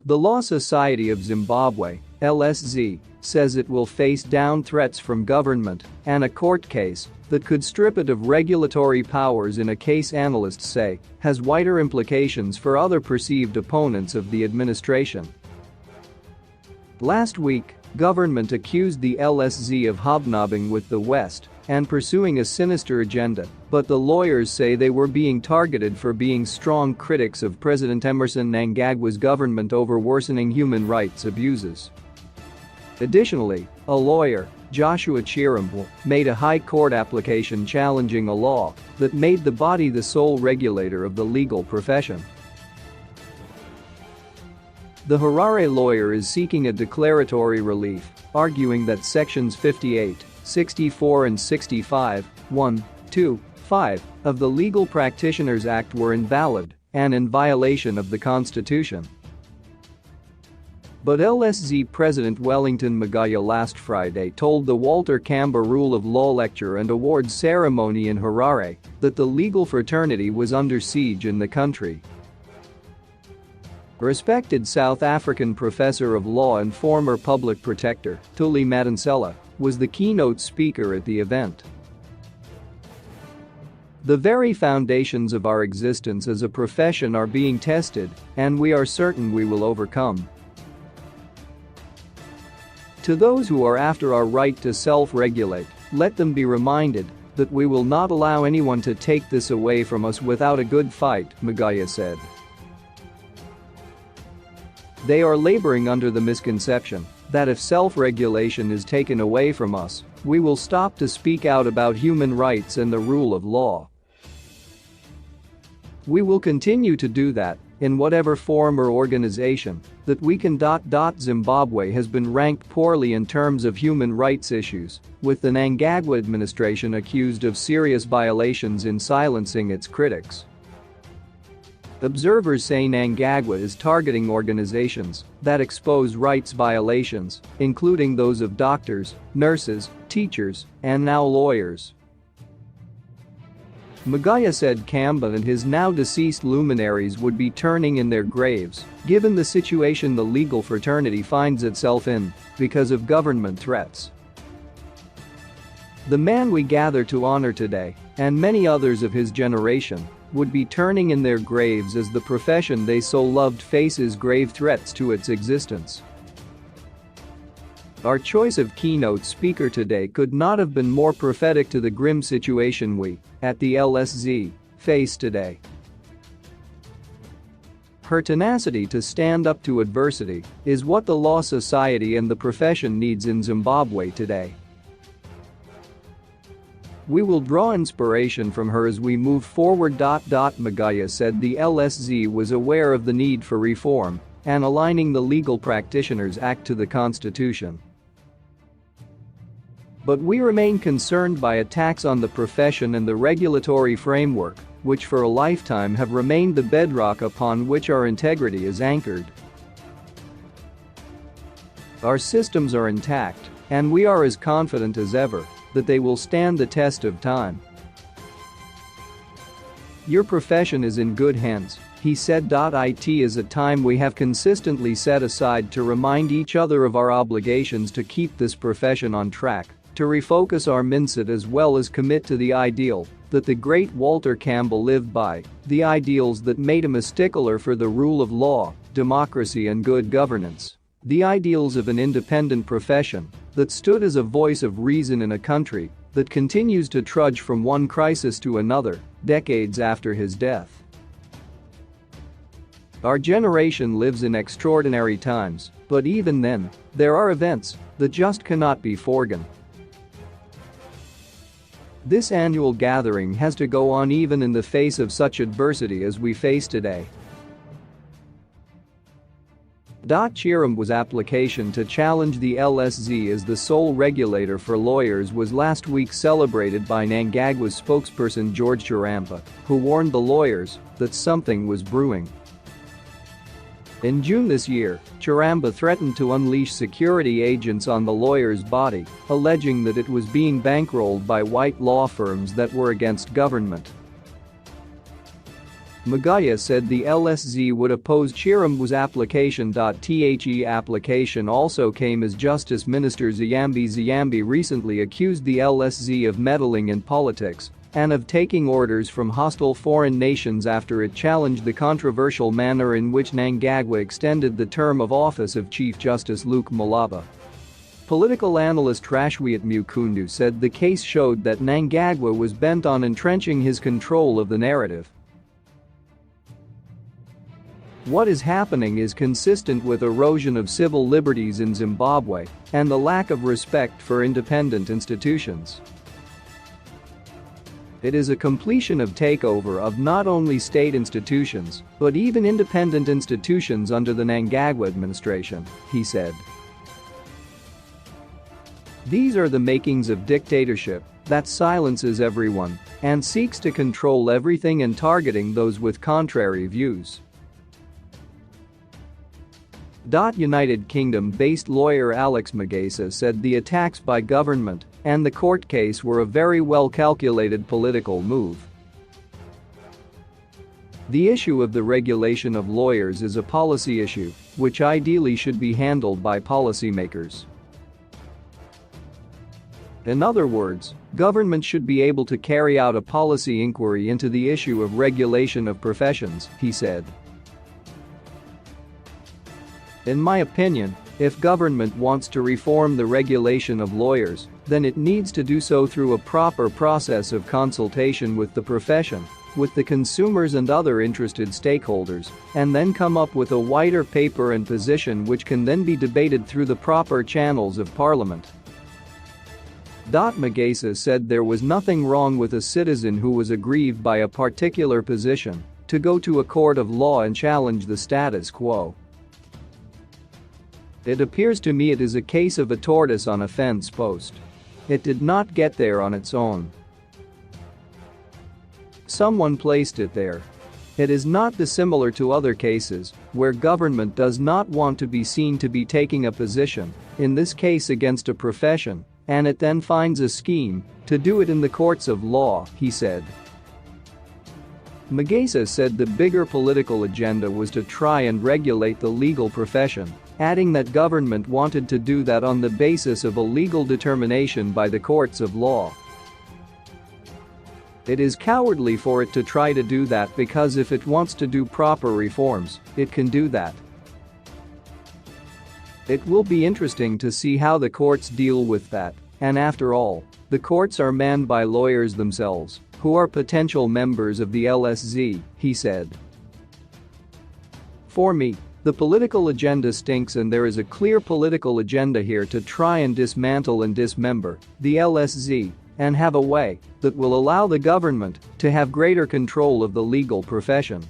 The Law Society of Zimbabwe, LSZ, says it will face down threats from government and a court case that could strip it of regulatory powers in a case analysts say has wider implications for other perceived opponents of the administration. Last week, government accused the LSZ of hobnobbing with the West and pursuing a sinister agenda, but the lawyers say they were being targeted for being strong critics of President Emmerson Mnangagwa's government over worsening human rights abuses. Additionally, a lawyer, Joshua Chirambwe, made a high court application challenging a law that made the body the sole regulator of the legal profession. The Harare lawyer is seeking a declaratory relief, arguing that sections 58, 64 and 65, 1, 2, 5 of the Legal Practitioners Act were invalid and in violation of the Constitution. But LSZ President Wellington Magaya last Friday told the Walter Kamba Rule of Law Lecture and Awards ceremony in Harare that the legal fraternity was under siege in the country. Respected South African professor of law and former public protector, Thuli Madonsela, was the keynote speaker at the event. The very foundations of our existence as a profession are being tested, and we are certain we will overcome. To those who are after our right to self-regulate, let them be reminded that we will not allow anyone to take this away from us without a good fight, Magaya said. They are laboring under the misconception that if self-regulation is taken away from us, we will stop to speak out about human rights and the rule of law. We will continue to do that in whatever form or organization that we can. Zimbabwe has been ranked poorly in terms of human rights issues, with the Mnangagwa administration accused of serious violations in silencing its critics. Observers say Mnangagwa is targeting organizations that expose rights violations, including those of doctors, nurses, teachers, and now lawyers. Magaya said Kamba and his now deceased luminaries would be turning in their graves, given the situation the legal fraternity finds itself in because of government threats. The man we gather to honor today, and many others of his generation, would be turning in their graves as the profession they so loved faces grave threats to its existence. Our choice of keynote speaker today could not have been more prophetic to the grim situation we, at the LSZ, face today. Her tenacity to stand up to adversity is what the Law Society and the profession needs in Zimbabwe today. We will draw inspiration from her as we move forward. Magaya said the LSZ was aware of the need for reform and aligning the Legal Practitioners Act to the Constitution. But we remain concerned by attacks on the profession and the regulatory framework, which for a lifetime have remained the bedrock upon which our integrity is anchored. Our systems are intact, and we are as confident as ever that they will stand the test of time. Your profession is in good hands, he said. It is a time we have consistently set aside to remind each other of our obligations to keep this profession on track, to refocus our mindset as well as commit to the ideal that the great Walter Campbell lived by, the ideals that made him a stickler for the rule of law, democracy and good governance, the ideals of an independent profession that stood as a voice of reason in a country that continues to trudge from one crisis to another, decades after his death. Our generation lives in extraordinary times, but even then, there are events that just cannot be forgotten. This annual gathering has to go on even in the face of such adversity as we face today. Chirambwe's application to challenge the LSZ as the sole regulator for lawyers was last week celebrated by Mnangagwa's spokesperson George Chirambwe, who warned the lawyers that something was brewing. In June this year, Chirambwe threatened to unleash security agents on the lawyer's body, alleging that it was being bankrolled by white law firms that were against government. Mnangagwa said the LSZ would oppose Chiram's application. The application also came as Justice Minister Zimbabwe recently accused the LSZ of meddling in politics and of taking orders from hostile foreign nations after it challenged the controversial manner in which Mnangagwa extended the term of office of Chief Justice Luke Malaba. Political analyst Rashwiat Mukundu said the case showed that Mnangagwa was bent on entrenching his control of the narrative. What is happening is consistent with erosion of civil liberties in Zimbabwe and the lack of respect for independent institutions. It is a completion of takeover of not only state institutions, but even independent institutions under the Mnangagwa administration, he said. These are the makings of dictatorship that silences everyone and seeks to control everything and targeting those with contrary views. United Kingdom-based lawyer Alex Mnangagwa said the attacks by government and the court case were a very well-calculated political move. The issue of the regulation of lawyers is a policy issue, which ideally should be handled by policymakers. In other words, government should be able to carry out a policy inquiry into the issue of regulation of professions, he said. In my opinion, if government wants to reform the regulation of lawyers, then it needs to do so through a proper process of consultation with the profession, with the consumers and other interested stakeholders, and then come up with a wider paper and position which can then be debated through the proper channels of parliament. Mnangagwa said there was nothing wrong with a citizen who was aggrieved by a particular position to go to a court of law and challenge the status quo. It appears to me it is a case of a tortoise on a fence post. It did not get there on its own. Someone placed it there. It is not dissimilar to other cases where government does not want to be seen to be taking a position, in this case against a profession, and it then finds a scheme to do it in the courts of law, he said. Mnangagwa said the bigger political agenda was to try and regulate the legal profession, adding that government wanted to do that on the basis of a legal determination by the courts of law. It is cowardly for it to try to do that because if it wants to do proper reforms, it can do that. It will be interesting to see how the courts deal with that, and after all, the courts are manned by lawyers themselves, who are potential members of the LSZ, he said. For me, the political agenda stinks and there is a clear political agenda here to try and dismantle and dismember the LSZ and have a way that will allow the government to have greater control of the legal profession.